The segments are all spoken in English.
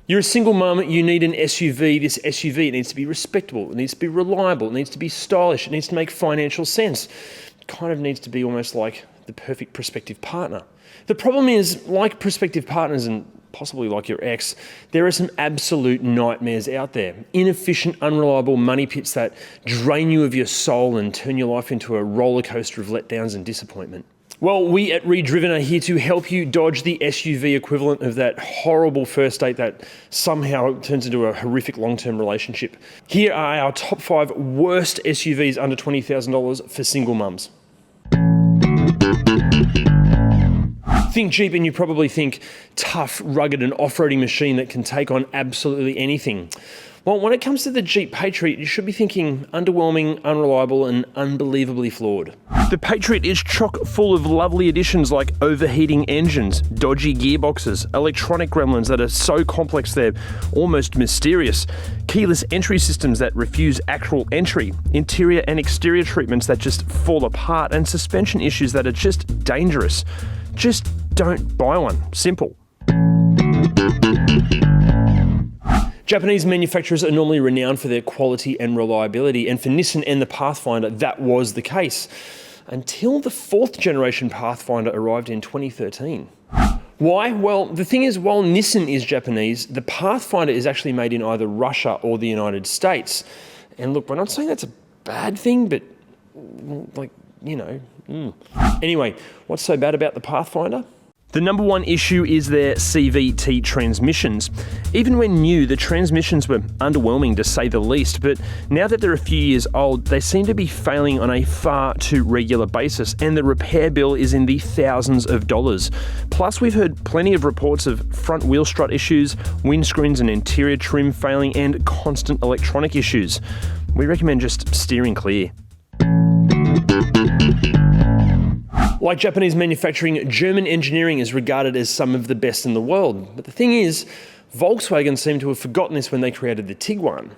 You're a single mum, you need an SUV. This SUV needs to be respectable, it needs to be reliable, it needs to be stylish, it needs to make financial sense. It kind of needs to be almost like the perfect prospective partner. The problem is, like prospective partners and possibly like your ex, there are some absolute nightmares out there. Inefficient, unreliable money pits that drain you of your soul and turn your life into a roller coaster of letdowns and disappointment. Well, we at ReDriven are here to help you dodge the SUV equivalent of that horrible first date that somehow turns into a horrific long-term relationship. Here are our top 5 worst SUVs under $20,000 for single mums. Think Jeep and you probably think tough, rugged and off-roading machine that can take on absolutely anything. Well, when it comes to the Jeep Patriot, you should be thinking underwhelming, unreliable and unbelievably flawed. The Patriot is chock full of lovely additions like overheating engines, dodgy gearboxes, electronic gremlins that are so complex they're almost mysterious, keyless entry systems that refuse actual entry, interior and exterior treatments that just fall apart, and suspension issues that are just dangerous. Just don't buy one. Simple. Japanese manufacturers are normally renowned for their quality and reliability, and for Nissan and the Pathfinder, that was the case. Until the 4th generation Pathfinder arrived in 2013. Why? Well, the thing is, while Nissan is Japanese, the Pathfinder is actually made in either Russia or the United States. And look, we're not saying that's a bad thing, but like, you know. Anyway, what's so bad about the Pathfinder? The number one issue is their CVT transmissions. Even when new, the transmissions were underwhelming to say the least, but now that they're a few years old, they seem to be failing on a far too regular basis, and the repair bill is in the thousands of dollars. Plus, we've heard plenty of reports of front wheel strut issues, windscreens and interior trim failing, and constant electronic issues. We recommend just steering clear. Like Japanese manufacturing, German engineering is regarded as some of the best in the world. But the thing is, Volkswagen seem to have forgotten this when they created the Tiguan.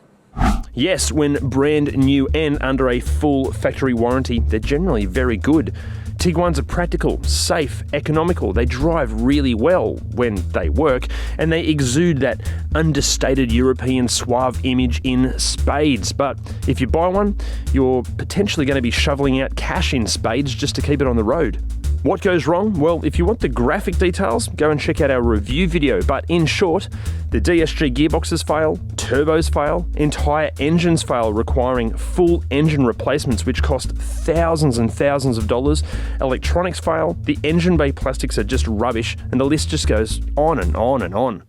Yes, when brand new and under a full factory warranty, they're generally very good. Tiguans are practical, safe, economical, they drive really well when they work, and they exude that understated European suave image in spades. But if you buy one, you're potentially going to be shoveling out cash in spades just to keep it on the road. What goes wrong? Well, if you want the graphic details, go and check out our review video. But in short, the DSG gearboxes fail, turbos fail, entire engines fail, requiring full engine replacements which cost thousands and thousands of dollars. Electronics fail, the engine bay plastics are just rubbish, and the list just goes on and on and on.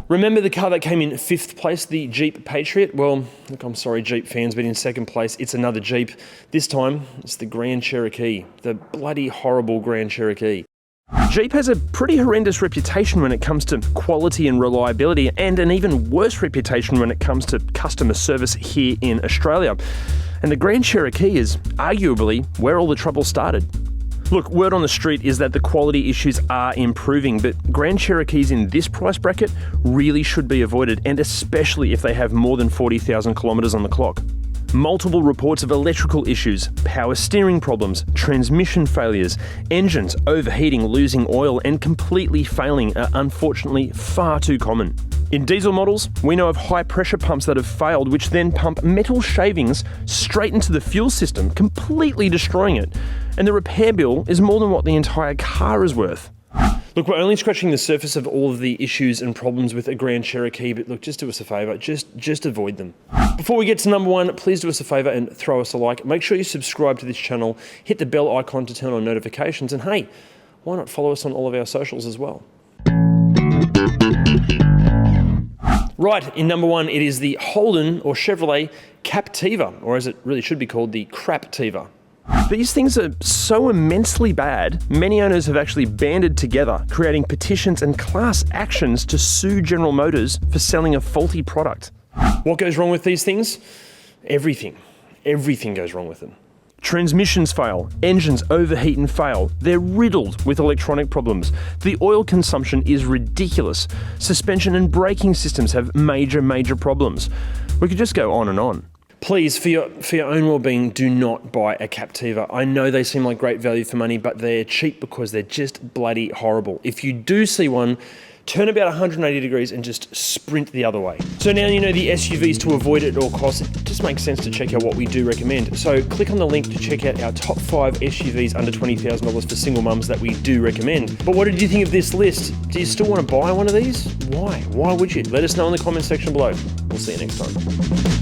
Remember the car that came in 5th place, the Jeep Patriot? Well, look, I'm sorry Jeep fans, but in 2nd place, it's another Jeep. This time, it's the Grand Cherokee, the bloody horrible Grand Cherokee. Jeep has a pretty horrendous reputation when it comes to quality and reliability, and an even worse reputation when it comes to customer service here in Australia. And the Grand Cherokee is arguably where all the trouble started. Look, word on the street is that the quality issues are improving, but Grand Cherokees in this price bracket really should be avoided, and especially if they have more than 40,000 kilometres on the clock. Multiple reports of electrical issues, power steering problems, transmission failures, engines overheating, losing oil, and completely failing are unfortunately far too common. In diesel models, we know of high pressure pumps that have failed, which then pump metal shavings straight into the fuel system, completely destroying it. And the repair bill is more than what the entire car is worth. Look, we're only scratching the surface of all of the issues and problems with a Grand Cherokee, but look, just do us a favour, just avoid them. Before we get to number 1, please do us a favour and throw us a like. Make sure you subscribe to this channel, hit the bell icon to turn on notifications, and hey, why not follow us on all of our socials as well? Right, in number 1, it is the Holden or Chevrolet Captiva, or as it really should be called, the Craptiva. These things are so immensely bad, many owners have actually banded together, creating petitions and class actions to sue General Motors for selling a faulty product. What goes wrong with these things? Everything. Everything goes wrong with them. Transmissions fail, engines overheat and fail, they're riddled with electronic problems, the oil consumption is ridiculous, suspension and braking systems have major problems. We could just go on and on. Please, for your own well-being, do not buy a Captiva. I know they seem like great value for money, but they're cheap because they're just bloody horrible. If you do see one, turn about 180 degrees and just sprint the other way. So now you know the SUVs to avoid at all costs. It just makes sense to check out what we do recommend. So click on the link to check out our top 5 SUVs under $20,000 for single mums that we do recommend. But what did you think of this list? Do you still want to buy one of these? Why? Why would you? Let us know in the comment section below. We'll see you next time.